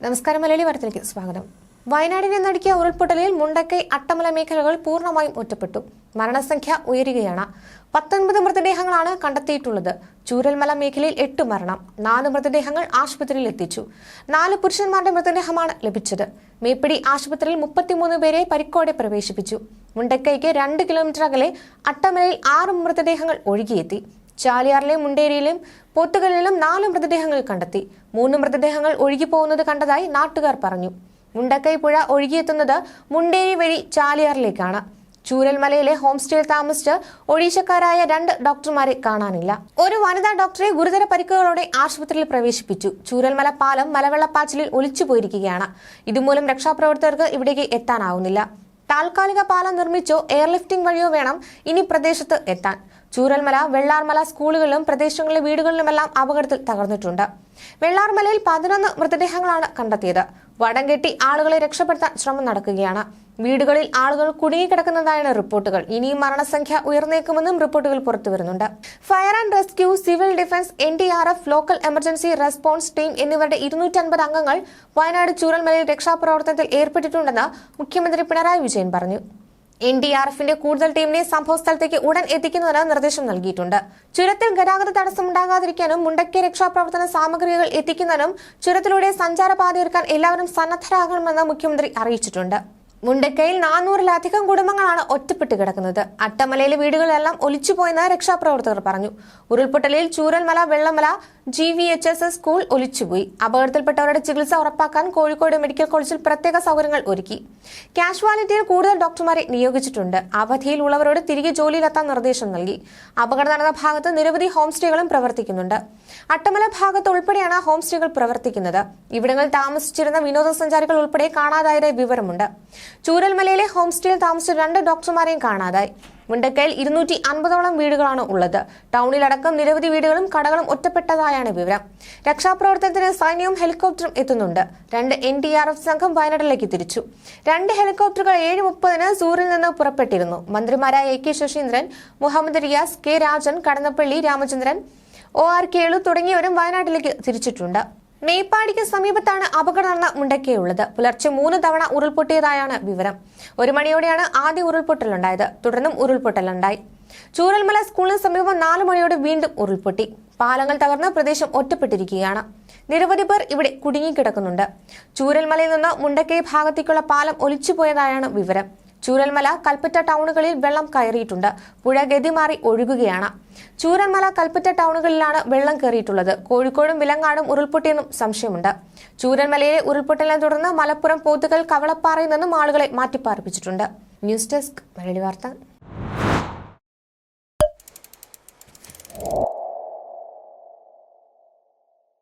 നമസ്കാരം. മലയാളി വാർത്തയിലേക്ക് സ്വാഗതം. വയനാടിനെ നടുക്കിയ ഉരുൾപൊട്ടലിൽ മുണ്ടക്കൈ അട്ടമല മേഖലകൾ പൂർണ്ണമായും ഒറ്റപ്പെട്ടു. മരണസംഖ്യ ഉയരുകയാണ്. 19 മൃതദേഹങ്ങളാണ് കണ്ടെത്തിയിട്ടുള്ളത്. ചൂരൽമല മേഖലയിൽ 8 മരണം, 4 മൃതദേഹങ്ങൾ ആശുപത്രിയിൽ എത്തിച്ചു. 4 പുരുഷന്മാരുടെ മൃതദേഹമാണ് ലഭിച്ചത്. മേപ്പിടി ആശുപത്രിയിൽ 33 പേരെ പരിക്കോടെ പ്രവേശിപ്പിച്ചു. മുണ്ടക്കൈക്ക് 2 കിലോമീറ്റർ അകലെ അട്ടമലയിൽ 6 മൃതദേഹങ്ങൾ ഒഴുകിയെത്തി. ചാലിയാറിലെയും മുണ്ടേരിയിലും പോത്തുകലിലും 4 മൃതദേഹങ്ങൾ കണ്ടെത്തി. 3 മൃതദേഹങ്ങൾ ഒഴുകിപ്പോകുന്നത് കണ്ടതായി നാട്ടുകാർ പറഞ്ഞു. മുണ്ടക്കൈ പുഴ ഒഴുകിയെത്തുന്നത് മുണ്ടേരി വഴി ചാലിയാറിലേക്കാണ്. ചൂരൽമലയിലെ ഹോം സ്റ്റേയിൽ താമസിച്ച് ഒഡീഷക്കാരായ 2 ഡോക്ടർമാരെ കാണാനില്ല. ഒരു വനിതാ ഡോക്ടറെ ഗുരുതര പരിക്കുകളോടെ ആശുപത്രിയിൽ പ്രവേശിപ്പിച്ചു. ചൂരൽമല പാലം മലവെള്ളപ്പാച്ചിലിൽ ഒലിച്ചുപോയിരിക്കുകയാണ്. ഇതുമൂലം രക്ഷാപ്രവർത്തകർക്ക് ഇവിടേക്ക് എത്താനാവുന്നില്ല. താൽക്കാലിക പാലം നിർമ്മിച്ചോ എയർലിഫ്റ്റിംഗ് വഴിയോ വേണം ഇനി പ്രദേശത്ത് എത്താൻ. ചൂരൽമല, വെള്ളാർമല സ്കൂളുകളിലും പ്രദേശങ്ങളിലെ വീടുകളിലുമെല്ലാം അപകടത്തിൽ തകർന്നിട്ടുണ്ട്. വെള്ളാർമലയിൽ 11 മൃതദേഹങ്ങളാണ് കണ്ടെത്തിയത്. വടം കെട്ടി ആളുകളെ രക്ഷപ്പെടുത്താൻ ശ്രമം നടക്കുകയാണ്. വീടുകളിൽ ആളുകൾ കുടുങ്ങിക്കിടക്കുന്നതായാണ് റിപ്പോർട്ടുകൾ. ഇനിയും മരണസംഖ്യ ഉയർന്നേക്കുമെന്നും റിപ്പോർട്ടുകൾ പുറത്തുവരുന്നുണ്ട്. Fire and rescue, civil defence, NDRF, local emergency response team എന്നിവരുടെ 250 അംഗങ്ങൾ വയനാട് ചൂരൽമലയിൽ രക്ഷാപ്രവർത്തനത്തിൽ ഏർപ്പെട്ടിട്ടുണ്ടെന്ന് മുഖ്യമന്ത്രി പിണറായി വിജയൻ പറഞ്ഞു. NDRFന്റെ കൂടുതൽ ടീമിനെ സംഭവസ്ഥലത്തേക്ക് ഉടൻ എത്തിക്കുന്നതിന് നിർദ്ദേശം നൽകിയിട്ടുണ്ട്. ചുരത്തിൽ ഗതാഗത തടസ്സമുണ്ടാകാതിരിക്കാനും മുണ്ടക്കൈ രക്ഷാപ്രവർത്തന സാമഗ്രികൾ എത്തിക്കുന്നതിനും ചുരത്തിലൂടെ സഞ്ചാരപാതയൊരുക്കാൻ എല്ലാവരും സന്നദ്ധരാകണമെന്ന് മുഖ്യമന്ത്രി അറിയിച്ചിട്ടുണ്ട്. മുണ്ടക്കൈയിൽ 400-ലധികം കുടുംബങ്ങളാണ് ഒറ്റപ്പെട്ട് കിടക്കുന്നത്. അട്ടമലയിലെ വീടുകളെല്ലാം ഒലിച്ചുപോയെന്ന് രക്ഷാപ്രവർത്തകർ പറഞ്ഞു. ഉരുൾപൊട്ടലിൽ ചൂരൽമല, വെള്ളമല GVHS സ്കൂൾ ഒലിച്ചുപോയി. അപകടത്തിൽപ്പെട്ടവരുടെ ചികിത്സ ഉറപ്പാക്കാൻ കോഴിക്കോട് മെഡിക്കൽ കോളേജിൽ പ്രത്യേക സൗകര്യങ്ങൾ ഒരുക്കി. കാഷ്വാലിറ്റിയിൽ കൂടുതൽ ഡോക്ടർമാരെ നിയോഗിച്ചിട്ടുണ്ട്. അവധിയിൽ ഉള്ളവരോട് തിരികെ ജോലിയിലെത്താൻ നിർദ്ദേശം നൽകി. അപകടം നടന്ന ഭാഗത്ത് നിരവധി ഹോം സ്റ്റേകളും പ്രവർത്തിക്കുന്നുണ്ട്. അട്ടമല ഭാഗത്ത് ഉൾപ്പെടെയാണ് ഹോം സ്റ്റേകൾ പ്രവർത്തിക്കുന്നത്. ഇവിടങ്ങളിൽ താമസിച്ചിരുന്ന വിനോദസഞ്ചാരികൾ ഉൾപ്പെടെ കാണാതായതായി വിവരമുണ്ട്. ചൂരൽമലയിലെ ഹോം സ്റ്റേയിൽ താമസിച്ച 2 ഡോക്ടർമാരെയും കാണാതായി. മുണ്ടക്കൈയിൽ 250ഓളം വീടുകളാണ് ഉള്ളത്. ടൗണിലടക്കം നിരവധി വീടുകളും കടകളും ഒറ്റപ്പെട്ടതായാണ് വിവരം. രക്ഷാപ്രവർത്തനത്തിന് സൈന്യവും ഹെലികോപ്റ്ററും എത്തുന്നുണ്ട്. 2 NDRF സംഘം വയനാട്ടിലേക്ക് തിരിച്ചു. 2 ഹെലികോപ്റ്ററുകൾ 7:30-ന് സൂറിൽ നിന്ന് പുറപ്പെട്ടിരുന്നു. മന്ത്രിമാരായ AK Saseendran, Muhammad Riyas, K Rajan, Kadannappally Ramachandran, OR Kelu തുടങ്ങിയവരും വയനാട്ടിലേക്ക് തിരിച്ചിട്ടുണ്ട്. മേപ്പാടിക്ക് സമീപത്താണ് അപകടം നടന്ന മുണ്ടക്കൈയുള്ളത്. പുലർച്ചെ 3 തവണ ഉരുൾപൊട്ടിയതായാണ് വിവരം. 1 മണിയോടെയാണ് ആദ്യ ഉരുൾപൊട്ടലുണ്ടായത്. തുടർന്നും ഉരുൾപൊട്ടലുണ്ടായി. ചൂരൽമല സ്കൂളിന് സമീപം 4 മണിയോടെ വീണ്ടും ഉരുൾപൊട്ടി. പാലങ്ങൾ തകർന്ന് പ്രദേശം ഒറ്റപ്പെട്ടിരിക്കുകയാണ്. നിരവധി പേർ ഇവിടെ കുടുങ്ങിക്കിടക്കുന്നുണ്ട്. ചൂരൽമലയിൽ നിന്ന് മുണ്ടക്കൈ ഭാഗത്തേക്കുള്ള പാലം ഒലിച്ചുപോയതായാണ് വിവരം. ചൂരൽമല, കൽപ്പറ്റ ടൗണുകളിൽ വെള്ളം കയറിയിട്ടുണ്ട്. പുഴ ഗതി മാറി ഒഴുകുകയാണ്. ചൂരൽമല, കൽപ്പറ്റ ടൗണുകളിലാണ് വെള്ളം കയറിയിട്ടുള്ളത്. കോഴിക്കോടും വിലങ്ങാടും ഉരുൾപൊട്ടിയെന്നും സംശയമുണ്ട്. ചൂരൽമലയിലെ ഉരുൾപൊട്ടലിനെ തുടർന്ന് മലപ്പുറം, പോത്തുകൽ, കവളപ്പാറയിൽ നിന്നും ആളുകളെ മാറ്റിപ്പാർപ്പിച്ചിട്ടുണ്ട്. ന്യൂസ് ഡെസ്ക് മലയാളി വാർത്ത.